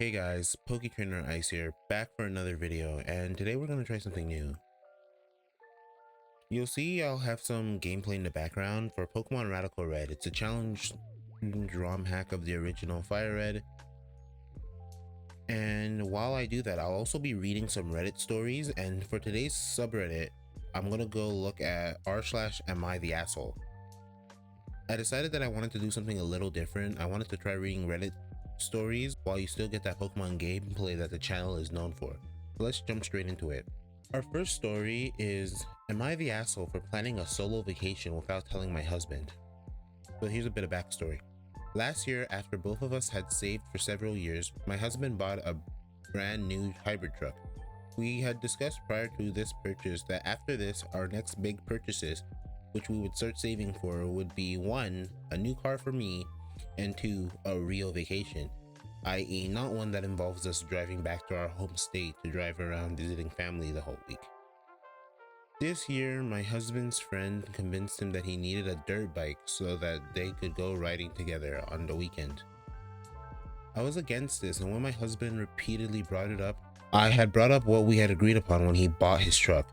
Hey guys, PokeTrainer Ice here, back for another video, and today we're going to try something new. You'll see I'll have some gameplay in the background for Pokemon Radical Red. It's a challenge ROM hack of the original Fire Red. And while I do that, I'll also be reading some Reddit stories, and for today's subreddit, I'm going to go look at r/am I the asshole. I decided that I wanted to do something a little different. I wanted to try reading Reddit stories while you still get that Pokemon gameplay that the channel is known for. So let's jump straight into it. Our first story is, am I the asshole for planning a solo vacation without telling my husband? So here's a bit of backstory. Last year, after both of us had saved for several years, my husband bought a brand new hybrid truck. We had discussed prior to this purchase that after this, our next big purchases, which we would start saving for, would be 1, a new car for me, and 2, a real vacation, i.e. not one that involves us driving back to our home state to drive around visiting family the whole week. This year, my husband's friend convinced him that he needed a dirt bike so that they could go riding together on the weekend. I was against this, and when my husband repeatedly brought it up, I had brought up what we had agreed upon when he bought his truck.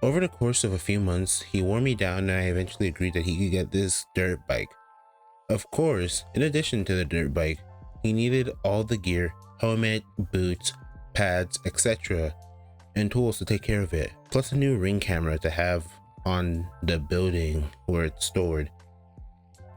Over the course of a few months, he wore me down, and I eventually agreed that he could get this dirt bike. Of course, in addition to the dirt bike, he needed all the gear, helmet, boots, pads, etc., and tools to take care of it, plus a new ring camera to have on the building where it's stored.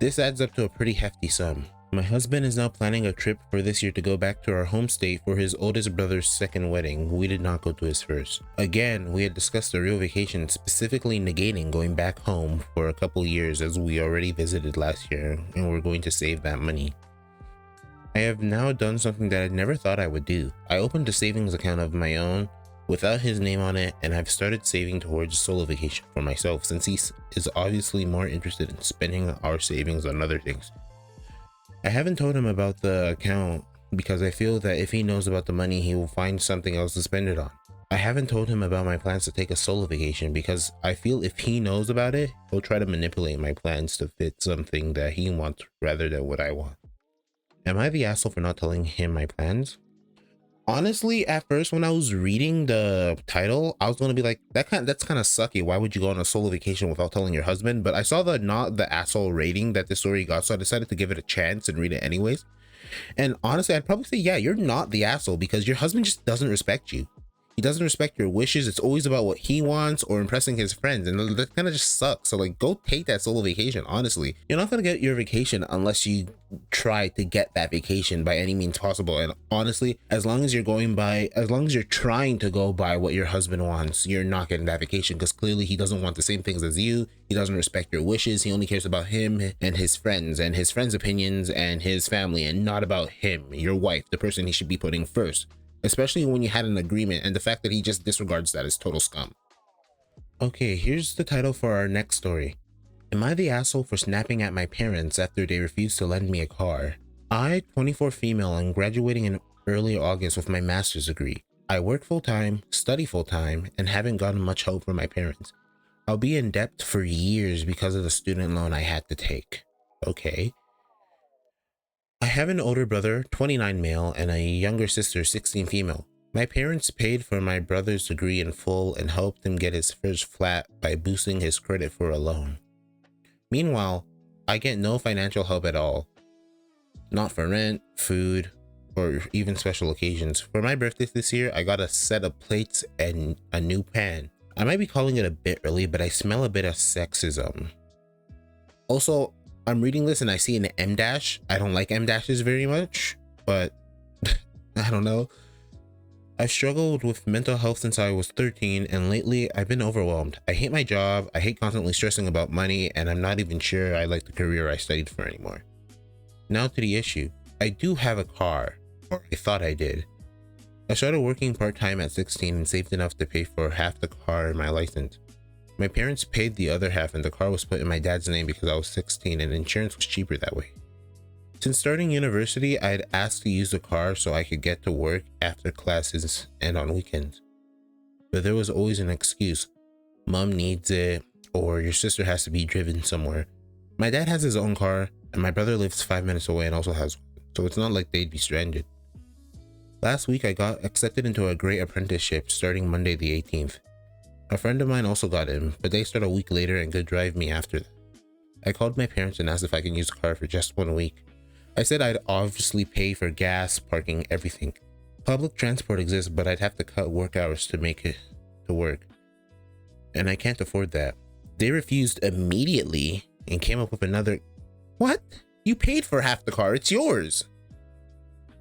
This adds up to a pretty hefty sum. My husband is now planning a trip for this year to go back to our home state for his oldest brother's second wedding. We did not go to his first. Again, we had discussed a real vacation, specifically negating going back home for a couple years as we already visited last year, and we're going to save that money. I have now done something that I never thought I would do. I opened a savings account of my own without his name on it, and I've started saving towards a solo vacation for myself since he is obviously more interested in spending our savings on other things. I haven't told him about the account because I feel that if he knows about the money, he will find something else to spend it on. I haven't told him about my plans to take a solo vacation because I feel if he knows about it, he'll try to manipulate my plans to fit something that he wants rather than what I want. Am I the asshole for not telling him my plans? Honestly, at first when I was reading the title, I was going to be like, that's kind of sucky. Why would you go on a solo vacation without telling your husband? But I saw the not the asshole rating that this story got, so I decided to give it a chance and read it anyways. And honestly, I'd probably say, yeah, you're not the asshole because your husband just doesn't respect you. He doesn't respect your wishes. It's always about what he wants or impressing his friends, and that kind of just sucks. So like, go take that solo vacation. Honestly, you're not gonna get your vacation unless you try to get that vacation by any means possible. And honestly, as long as you're trying to go by what your husband wants, you're not getting that vacation because clearly he doesn't want the same things as you. He doesn't respect your wishes. He only cares about him and his friends opinions and his family, and not about him, your wife, the person he should be putting first. Especially when you had an agreement, and the fact that he just disregards that is total scum. Okay, here's the title for our next story. Am I the asshole for snapping at my parents after they refused to lend me a car? I, 24 female, am graduating in early August with my master's degree. I work full-time, study full-time, and haven't gotten much help from my parents. I'll be in debt for years because of the student loan I had to take. Okay. I have an older brother, 29 male, and a younger sister, 16 female. My parents paid for my brother's degree in full and helped him get his first flat by boosting his credit for a loan. Meanwhile, I get no financial help at all. Not for rent, food, or even special occasions. For my birthday this year, I got a set of plates and a new pan. I might be calling it a bit early, but I smell a bit of sexism. Also, I'm reading this and I see an M dash. I don't like M dashes very much, but I don't know. I've struggled with mental health since I was 13, and lately I've been overwhelmed. I hate my job, I hate constantly stressing about money, and I'm not even sure I like the career I studied for anymore. Now to the issue. I do have a car, or I thought I did. I started working part-time at 16 and saved enough to pay for half the car and my license. My parents paid the other half, and the car was put in my dad's name because I was 16 and insurance was cheaper that way. Since starting university, I had asked to use the car so I could get to work after classes and on weekends. But there was always an excuse. Mom needs it, or your sister has to be driven somewhere. My dad has his own car, and my brother lives 5 minutes away and also has one, so it's not like they'd be stranded. Last week I got accepted into a great apprenticeship starting Monday the 18th. A friend of mine also got in, but they start a week later and could drive me after that. I called my parents and asked if I can use the car for just 1 week. I said I'd obviously pay for gas, parking, everything. Public transport exists, but I'd have to cut work hours to make it to work. And I can't afford that. They refused immediately and came up with another, "What? You paid for half the car, it's yours."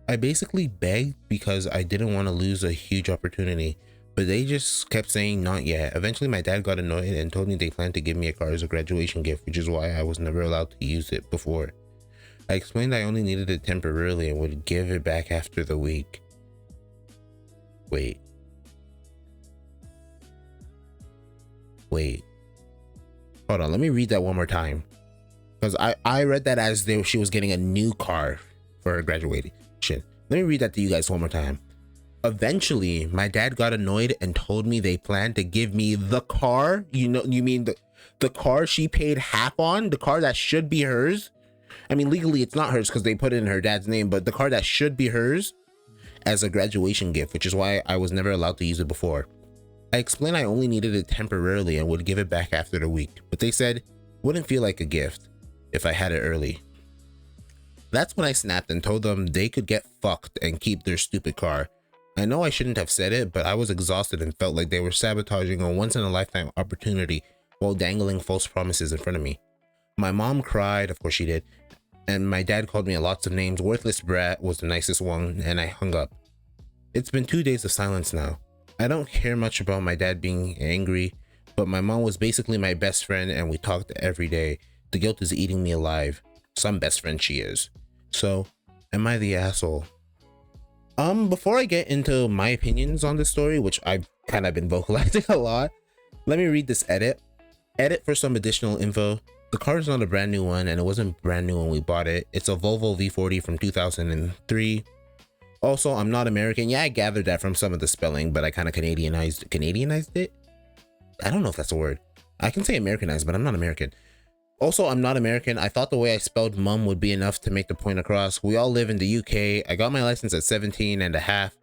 I basically begged because I didn't want to lose a huge opportunity, but they just kept saying not yet. Eventually my dad got annoyed and told me they planned to give me a car as a graduation gift, which is why I was never allowed to use it before. I explained I only needed it temporarily and would give it back after the week. Wait. Hold on, let me read that one more time. Because I read that as she was getting a new car for her graduation. Let me read that to you guys one more time. Eventually, my dad got annoyed and told me they planned to give me the car. You mean the car she paid half on? The car that should be hers? I mean, legally it's not hers because they put it in her dad's name, but the car that should be hers as a graduation gift, which is why I was never allowed to use it before. I explained I only needed it temporarily and would give it back after the week, but they said wouldn't feel like a gift if I had it early. That's when I snapped and told them they could get fucked and keep their stupid car. I know I shouldn't have said it, but I was exhausted and felt like they were sabotaging a once-in-a-lifetime opportunity while dangling false promises in front of me. My mom cried, of course she did, and my dad called me lots of names. Worthless brat was the nicest one, and I hung up. It's been 2 days of silence now. I don't care much about my dad being angry, but my mom was basically my best friend and we talked every day. The guilt is eating me alive. Some best friend she is. So, am I the asshole? Before I get into my opinions on this story, which I've kind of been vocalizing a lot, let me read this edit. Edit for some additional info. The car is not a brand new one and it wasn't brand new when we bought it. It's a Volvo V40 from 2003. Also, I'm not American. Yeah, I gathered that from some of the spelling, but I kind of Canadianized it? I don't know if that's a word. I can say Americanized, but I'm not American. Also, I'm not American. I thought the way I spelled mum would be enough to make the point across. We all live in the UK. I got my license at 17 and a half.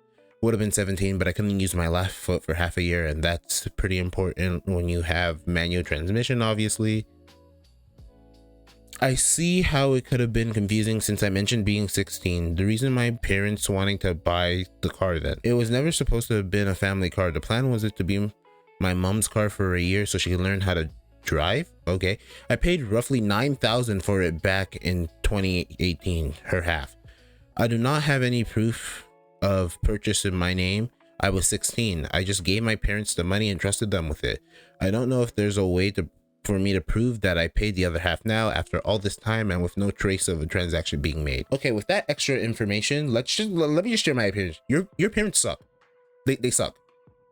Would have been 17, but I couldn't use my left foot for half a year, and that's pretty important when you have manual transmission, obviously. I see how it could have been confusing since I mentioned being 16. The reason my parents wanting to buy the car then. It was never supposed to have been a family car. The plan was it to be my mom's car for a year so she could learn how to drive. Okay. I paid roughly $9,000 for it back in 2018, her half. I do not have any proof of purchase in my name. I was 16. I just gave my parents the money and trusted them with it. I don't know if there's a way for me to prove that I paid the other half now after all this time and with no trace of a transaction being made. Okay, with that extra information, let me just share my opinion. Your parents suck. They suck.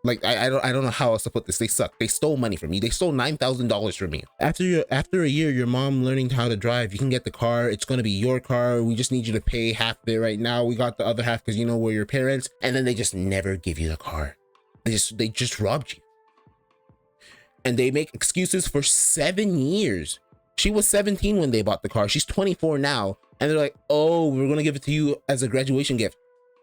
Like I don't know how else to put this. They suck. They stole money from me. They stole $9,000 from me. After a year, your mom learning how to drive, you can get the car. It's gonna be your car. We just need you to pay half of it right now. We got the other half because you know we're your parents. And then they just never give you the car. They just robbed you. And they make excuses for 7 years. She was 17 when they bought the car. She's 24 now. And they're like, oh, we're going to give it to you as a graduation gift.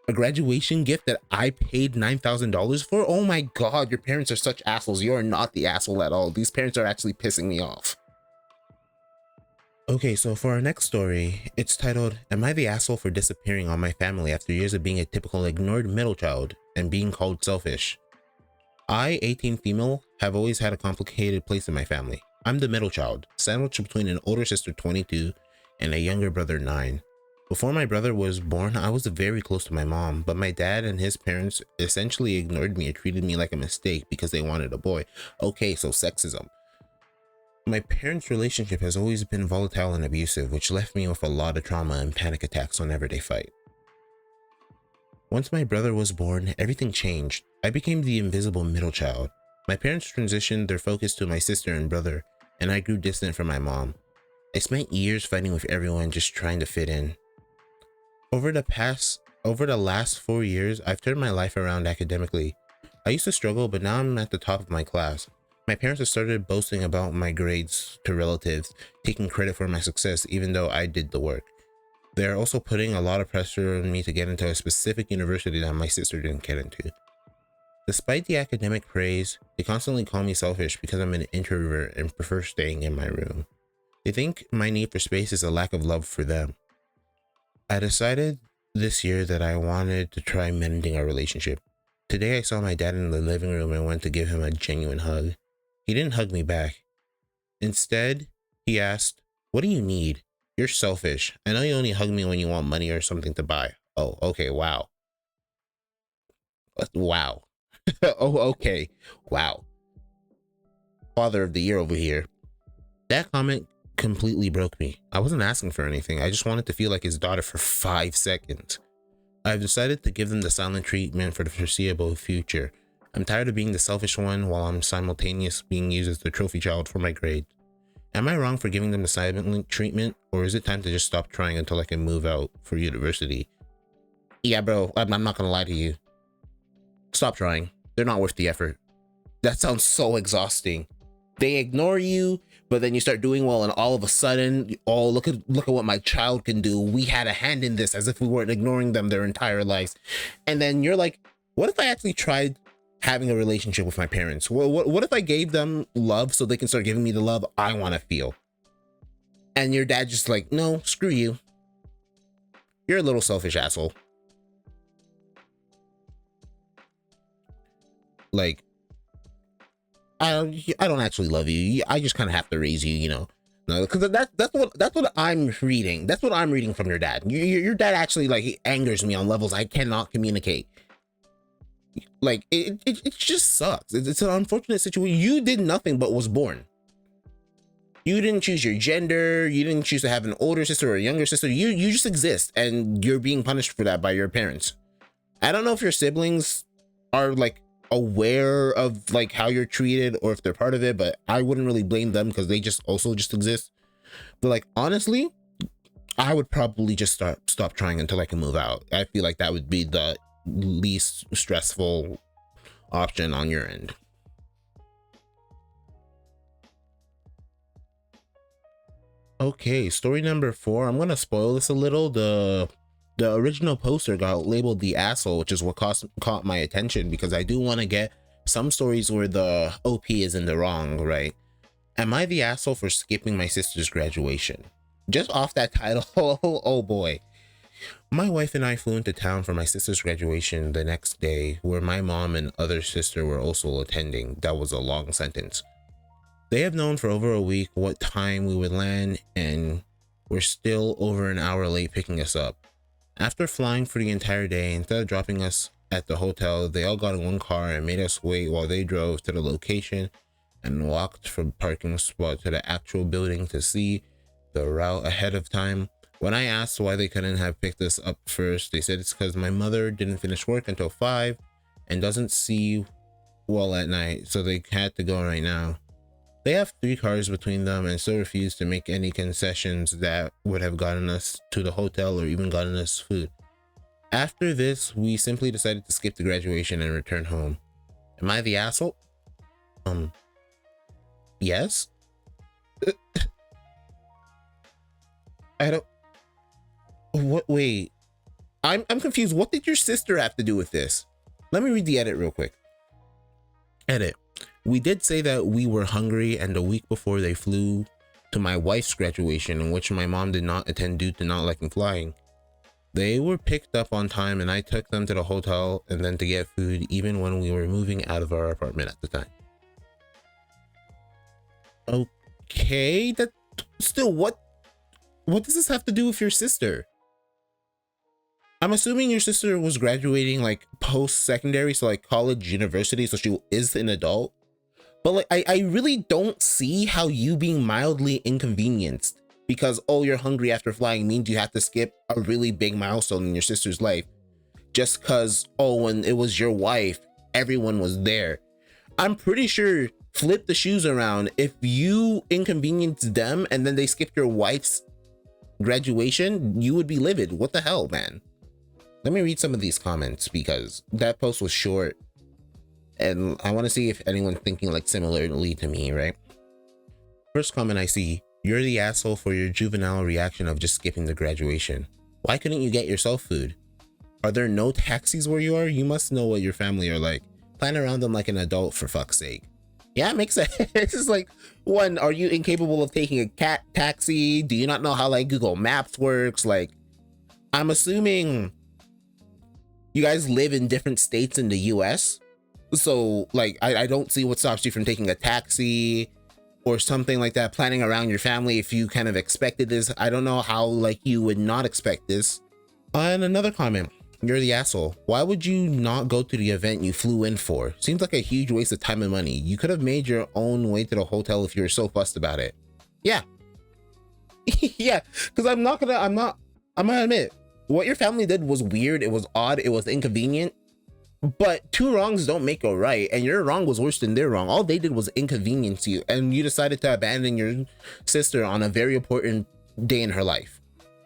A graduation gift that I paid $9,000 for? Oh my God, your parents are such assholes. You are not the asshole at all. These parents are actually pissing me off. Okay, so for our next story, it's titled, Am I the Asshole for Disappearing on My Family After Years of Being a Typical Ignored Middle Child and Being Called Selfish? I, 18 female, have always had a complicated place in my family. I'm the middle child, sandwiched between an older sister 22 and a younger brother 9. Before my brother was born, I was very close to my mom, but my dad and his parents essentially ignored me and treated me like a mistake because they wanted a boy. Okay, so sexism. My parents' relationship has always been volatile and abusive, which left me with a lot of trauma and panic attacks whenever they fight. Once my brother was born, everything changed. I became the invisible middle child. My parents transitioned their focus to my sister and brother, and I grew distant from my mom. I spent years fighting with everyone, just trying to fit in. Over the last 4 years, I've turned my life around academically. I used to struggle, but now I'm at the top of my class. My parents have started boasting about my grades to relatives, taking credit for my success even though I did the work. They're also putting a lot of pressure on me to get into a specific university that my sister didn't get into. Despite the academic praise, they constantly call me selfish because I'm an introvert and prefer staying in my room. They think my need for space is a lack of love for them. I decided this year that I wanted to try mending our relationship. Today I saw my dad in the living room and went to give him a genuine hug. He didn't hug me back. Instead, he asked, "What do you need? You're selfish. I know you only hug me when you want money or something to buy." Oh, okay, wow. Wow. Oh, okay. Wow. Father of the year over here. That comment completely broke me. I wasn't asking for anything. I just wanted to feel like his daughter for 5 seconds. I've decided to give them the silent treatment for the foreseeable future. I'm tired of being the selfish one while I'm simultaneously being used as the trophy child for my grade. Am I wrong for giving them the silent treatment, or is it time to just stop trying until I can move out for university? Yeah, bro, I'm not gonna lie to you. Stop trying. They're not worth the effort. That sounds so exhausting. They ignore you, but then you start doing well, and all of a sudden, oh, look at what my child can do. We had a hand in this, as if we weren't ignoring them their entire lives. And then you're like, what if I actually tried having a relationship with my parents? What if I gave them love so they can start giving me the love I want to feel? And your dad just like, no, screw you. You're a little selfish asshole. Like, I don't actually love you. I just kind of have to raise you, you know. No, because that's what I'm reading. That's what I'm reading from your dad. Your dad actually, like, he angers me on levels I cannot communicate. Like, it just sucks. It's an unfortunate situation. You did nothing but was born. You didn't choose your gender. You didn't choose to have an older sister or a younger sister. You just exist, and you're being punished for that by your parents. I don't know if your siblings are like aware of like how you're treated or if they're part of it, but I wouldn't really blame them because they just exist. But like, honestly, I would probably just stop trying until I can move out. I feel like that would be the least stressful option on your end. Okay, story number 4. I'm gonna spoil this a little. The original poster got labeled the asshole, which is what caught my attention, because I do want to get some stories where the OP is in the wrong, right? Am I the asshole for skipping my sister's graduation? Just off that title, oh boy. My wife and I flew into town for my sister's graduation the next day, where my mom and other sister were also attending. That was a long sentence. They have known for over a week what time we would land, and we're still over an hour late picking us up. After flying for the entire day, instead of dropping us at the hotel, they all got in one car and made us wait while they drove to the location and walked from parking spot to the actual building to see the route ahead of time. When I asked why they couldn't have picked us up first, they said it's because my mother didn't finish work until 5 and doesn't see well at night, so they had to go right now. They have 3 cars between them and still refuse to make any concessions that would have gotten us to the hotel or even gotten us food. After this, we simply decided to skip the graduation and return home. Am I the asshole? Yes? I don't... What? Wait. I'm confused. What did your sister have to do with this? Let me read the edit real quick. Edit. We did say that we were hungry, and a week before they flew to my wife's graduation, in which my mom did not attend due to not liking flying. They were picked up on time, and I took them to the hotel and then to get food even when we were moving out of our apartment at the time. Okay, that still, what does this have to do with your sister? I'm assuming your sister was graduating like post-secondary, so like college, university, so she is an adult. But like, I really don't see how you being mildly inconvenienced because, oh, you're hungry after flying means you have to skip a really big milestone in your sister's life just because, oh, when it was your wife, everyone was there. I'm pretty sure, flip the shoes around, if you inconvenienced them and then they skipped your wife's graduation, you would be livid. What the hell, man? Let me read some of these comments because that post was short and I want to see if anyone's thinking like similarly to me, right? First comment I see, you're the asshole for your juvenile reaction of just skipping the graduation. Why couldn't you get yourself food? Are there no taxis where you are? You must know what your family are like. Plan around them like an adult, for fuck's sake. Yeah, it makes sense. It's just like, one, are you incapable of taking a cat taxi? Do you not know how like Google Maps works? Like, I'm assuming you guys live in different states in the US. So like, I don't see what stops you from taking a taxi or something like that, planning around your family if you kind of expected this. I don't know how like you would not expect this. And another comment, you're the asshole. Why would you not go to the event you flew in for? Seems like a huge waste of time and money. You could have made your own way to the hotel if you were so fussed about it. Yeah. Yeah, because I'm gonna admit, what your family did was weird, it was odd, it was inconvenient. But two wrongs don't make a right, and your wrong was worse than their wrong. All they did was inconvenience you, and you decided to abandon your sister on a very important day in her life.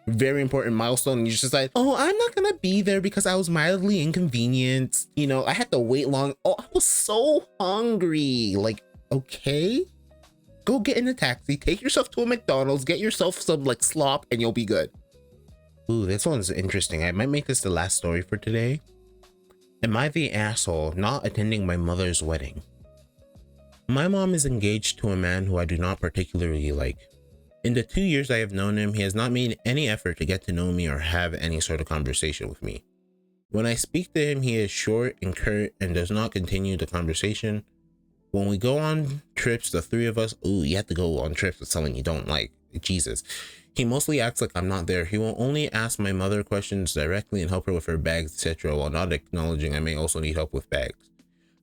Very important milestone, and you just like, oh, I'm not gonna be there because I was mildly inconvenienced. You know, I had to wait long. Oh, I was so hungry. Like, okay, go get in a taxi, take yourself to a McDonald's, get yourself some like slop, and you'll be good. Ooh, this one's interesting. I might make this the last story for today. Am I the asshole not attending my mother's wedding? My mom is engaged to a man who I do not particularly like. In the 2 years I have known him, he has not made any effort to get to know me or have any sort of conversation with me. When I speak to him, he is short and curt and does not continue the conversation. When we go on trips, the three of us, ooh, you have to go on trips with someone you don't like. Jesus. He mostly acts like I'm not there. He will only ask my mother questions directly and help her with her bags, etc., while not acknowledging I may also need help with bags.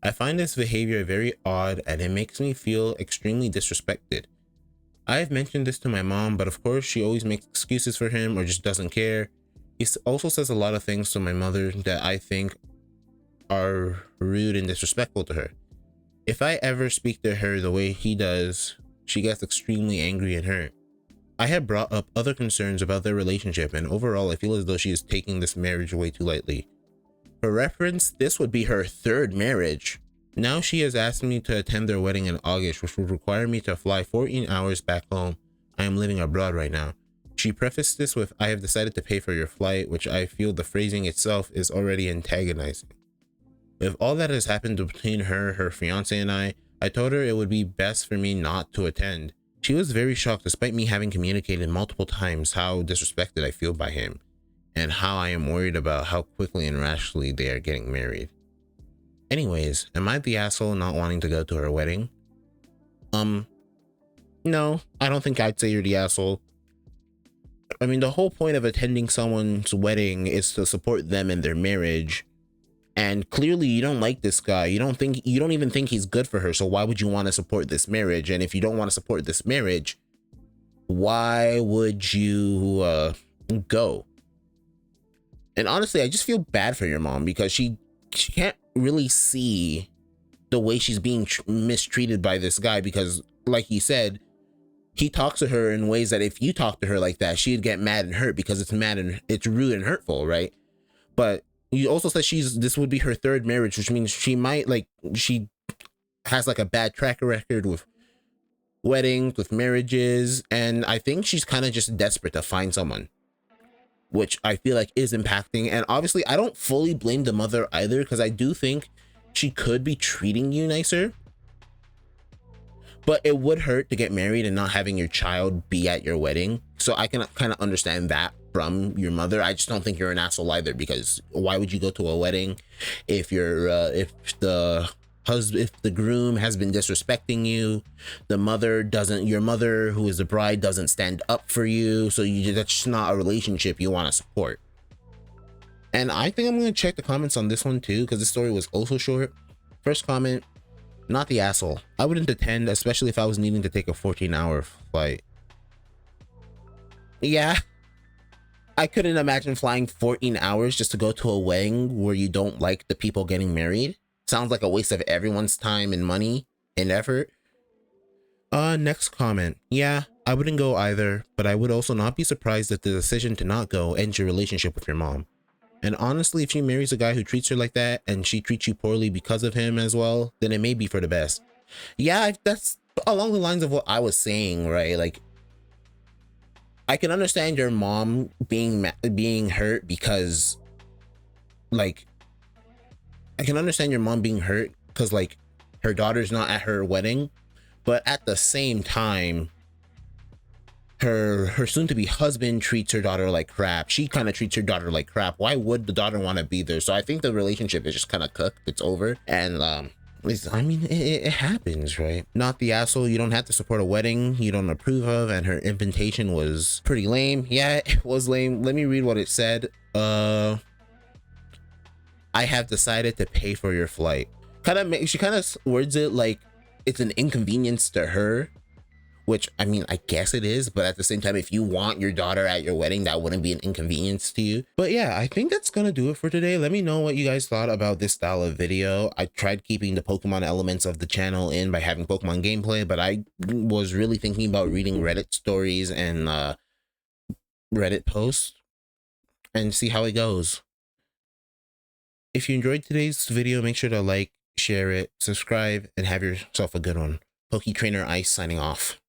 I find this behavior very odd and it makes me feel extremely disrespected. I have mentioned this to my mom, but of course she always makes excuses for him or just doesn't care. He also says a lot of things to my mother that I think are rude and disrespectful to her. If I ever speak to her the way he does, she gets extremely angry and hurt. I have brought up other concerns about their relationship, and overall I feel as though she is taking this marriage way too lightly. For reference, this would be her third marriage. Now she has asked me to attend their wedding in August, which would require me to fly 14 hours back home. I am living abroad right now. She prefaced this with, I have decided to pay for your flight, which I feel the phrasing itself is already antagonizing. With all that has happened between her fiance and I told her it would be best for me not to attend. She was very shocked despite me having communicated multiple times how disrespected I feel by him and how I am worried about how quickly and rashly they are getting married. Anyways, am I the asshole not wanting to go to her wedding? No, I don't think I'd say you're the asshole. I mean, the whole point of attending someone's wedding is to support them in their marriage. And clearly you don't like this guy. You don't even think he's good for her. So why would you want to support this marriage? And if you don't want to support this marriage, why would you go? And honestly, I just feel bad for your mom because she can't really see the way she's being mistreated by this guy, because like he said, he talks to her in ways that if you talk to her like that, she'd get mad and hurt because it's mad and it's rude and hurtful, right? But you also said this would be her third marriage, which means she might she has like a bad track record with weddings, with marriages, and I think she's kind of just desperate to find someone, which I feel like is impacting. And obviously I don't fully blame the mother either, because I do think she could be treating you nicer, but it would hurt to get married and not having your child be at your wedding. So I can kind of understand that from your mother. I just don't think you're an asshole either, because why would you go to a wedding if you're if the groom has been disrespecting you, your mother who is the bride doesn't stand up for you, so that's just not a relationship you want to support. And I think I'm going to check the comments on this one too, because this story was also short. First comment, not the asshole. I wouldn't attend, especially if I was needing to take a 14-hour flight. Yeah, I couldn't imagine flying 14 hours just to go to a wedding where you don't like the people getting married. Sounds like a waste of everyone's time and money and effort. Next comment. Yeah, I wouldn't go either, but I would also not be surprised if the decision to not go ends your relationship with your mom. And honestly, if she marries a guy who treats her like that and she treats you poorly because of him as well, then it may be for the best. Yeah, that's along the lines of what I was saying, right? Like, I can understand your mom being hurt because, like, I can understand your mom being hurt because, like, her daughter's not at her wedding, but at the same time, her soon-to-be husband treats her daughter like crap. She kind of treats her daughter like crap. Why would the daughter want to be there? So I think the relationship is just kind of cooked. It's over. And I mean, it happens, right? Not the asshole you don't have to support a wedding you don't approve of, and her invitation was pretty lame. Yeah, it was lame. Let me read what it said. I have decided to pay for your flight. She kind of words it like it's an inconvenience to her, which, I mean, I guess it is, but at the same time, if you want your daughter at your wedding, that wouldn't be an inconvenience to you. But yeah, I think that's gonna do it for today. Let me know what you guys thought about this style of video. I tried keeping the Pokemon elements of the channel in by having Pokemon gameplay, but I was really thinking about reading Reddit stories and Reddit posts and see how it goes. If you enjoyed today's video, make sure to like, share it, subscribe, and have yourself a good one. PokeTrainer Ice signing off.